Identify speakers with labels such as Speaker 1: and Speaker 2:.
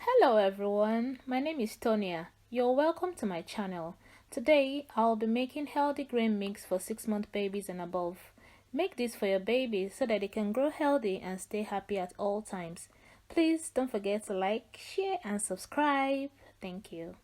Speaker 1: Hello everyone, my name is Tonia. You're welcome to my channel. Today I'll be making healthy grain mix for 6-month babies and above. Make this for your babies so that they can grow healthy and stay happy at all times. Please don't forget to like, share and subscribe. Thank you.